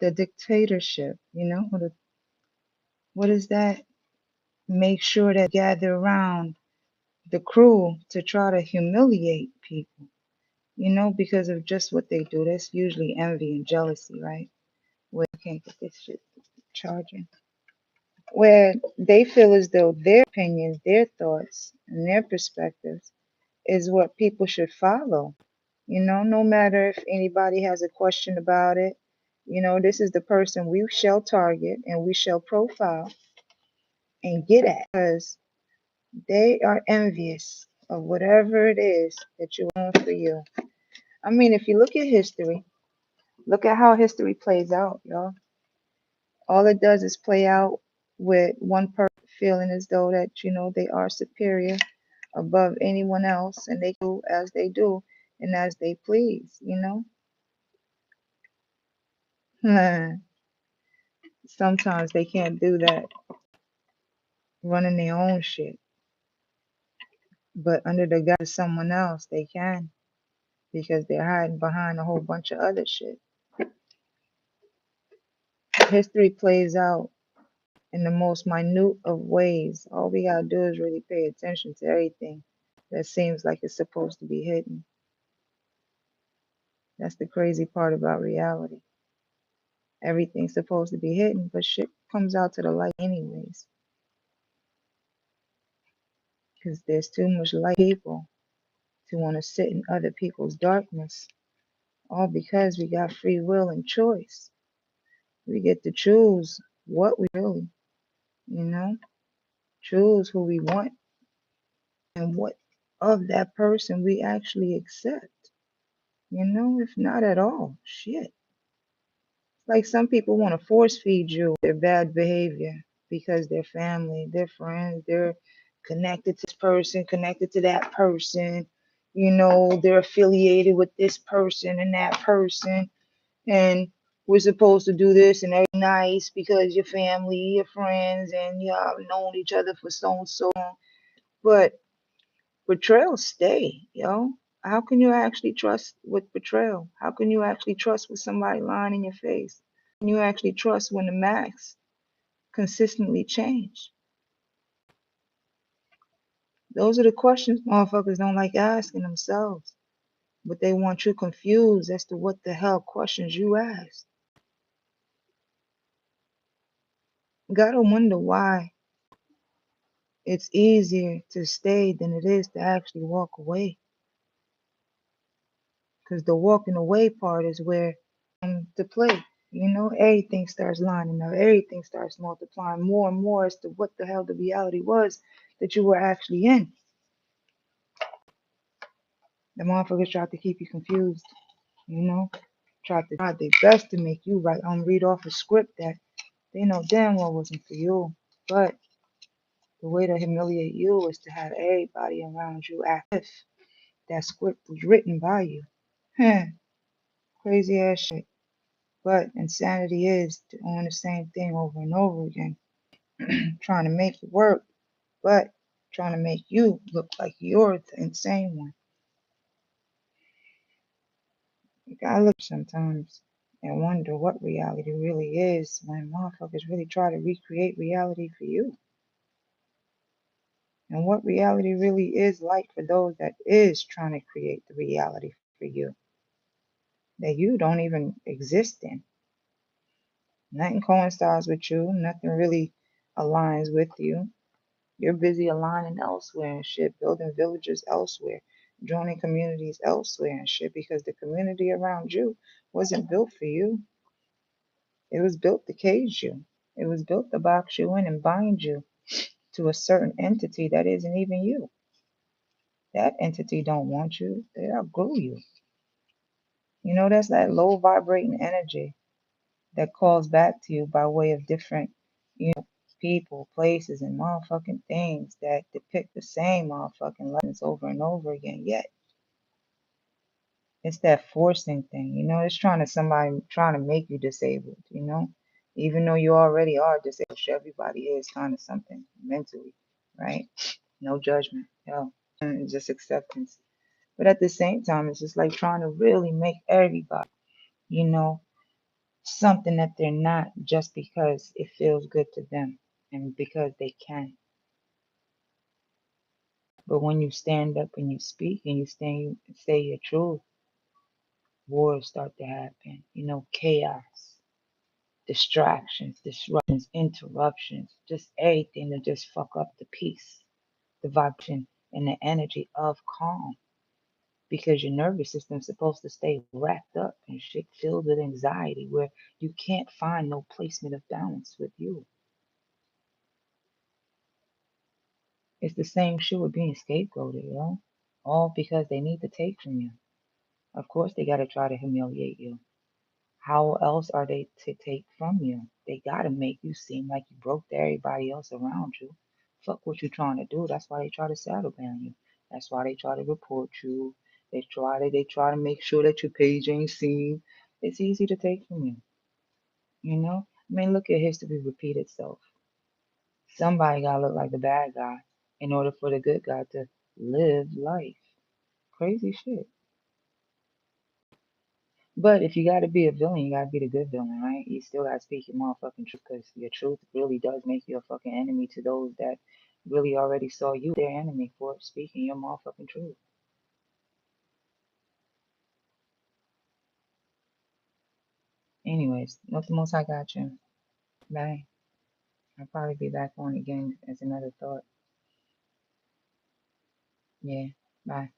the dictatorship, what is that? Make sure that gather around the crew to try to humiliate people, because of just what they do. That's usually envy and jealousy, right? Where I can't get this shit charging. Where they feel as though their opinions, their thoughts, and their perspectives is what people should follow. No matter if anybody has a question about it, this is the person we shall target and we shall profile and get at because they are envious of whatever it is that you want for you. I mean, if you look at history, look at how history plays out, y'all. All it does is play out with one person feeling as though that, they are superior above anyone else and they do as they do and as they please. Sometimes they can't do that running their own shit, but under the guise of someone else, they can because they're hiding behind a whole bunch of other shit. History plays out in the most minute of ways. All we gotta do is really pay attention to everything that seems like it's supposed to be hidden. That's the crazy part about reality. Everything's supposed to be hidden, but shit comes out to the light anyways. Because there's too much light people to want to sit in other people's darkness. All because we got free will and choice. We get to choose what we really, you know, choose who we want and what of that person we actually accept. If not at all, shit. Like some people want to force feed you their bad behavior because their family, their friends, they're connected to this person, connected to that person. They're affiliated with this person and that person. And we're supposed to do this and every nice because your family, your friends, and y'all have known each other for so and so long. But betrayals stay, yo. How can you actually trust with betrayal? How can you actually trust with somebody lying in your face? Can you actually trust when the masks consistently change? Those are the questions motherfuckers don't like asking themselves. But they want you confused as to what the hell questions you ask. Gotta wonder why it's easier to stay than it is to actually walk away. Because the walking away part is where to play. Everything starts lining up, everything starts multiplying more and more as to what the hell the reality was that you were actually in. The motherfuckers tried to keep you confused, tried to try their best to make you read off a script that they know damn well wasn't for you. But the way to humiliate you is to have everybody around you act as if that script was written by you. Huh, crazy ass shit. But insanity is doing the same thing over and over again, trying to make it work, but trying to make you look like you're the insane one. You gotta look sometimes and wonder what reality really is when motherfuckers really try to recreate reality for you. And what reality really is like for those that is trying to create the reality for you that you don't even exist in. Nothing coincides with you, nothing really aligns with you. You're busy aligning elsewhere and shit, building villages elsewhere, joining communities elsewhere and shit, because the community around you wasn't built for you. It was built to cage you. It was built to box you in and bind you to a certain entity that isn't even you. That entity don't want you. They outgrew you. That's that low vibrating energy that calls back to you by way of different, people, places, and motherfucking things that depict the same motherfucking lessons over and over again. Yet it's that forcing thing, it's somebody trying to make you disabled. Even though you already are disabled, everybody is kind of something mentally, right? No judgment, just acceptance. But at the same time, it's just like trying to really make everybody, you know, something that they're not just because it feels good to them and because they can. But when you stand up and you speak and say your truth, wars start to happen. Chaos, distractions, disruptions, interruptions, just everything to just fuck up the peace, the vibration, and the energy of calm. Because your nervous system's supposed to stay wrapped up and shit filled with anxiety where you can't find no placement of balance with you. It's the same shit with being scapegoated, all because they need to take from you. Of course they gotta try to humiliate you. How else are they to take from you? They gotta make you seem like you broke to everybody else around you. Fuck what you trying to do. That's why they try to saddle ban you. That's why they try to report you. They try to make sure that your page ain't seen. It's easy to take from you. I mean, look at history repeat itself. Somebody gotta look like the bad guy in order for the good guy to live life. Crazy shit. But if you gotta be a villain, you gotta be the good villain, right? You still gotta speak your motherfucking truth because your truth really does make you a fucking enemy to those that really already saw you their enemy for speaking your motherfucking truth. Anyways, nothing else I got you. Bye. I'll probably be back on again as another thought. Yeah. Bye.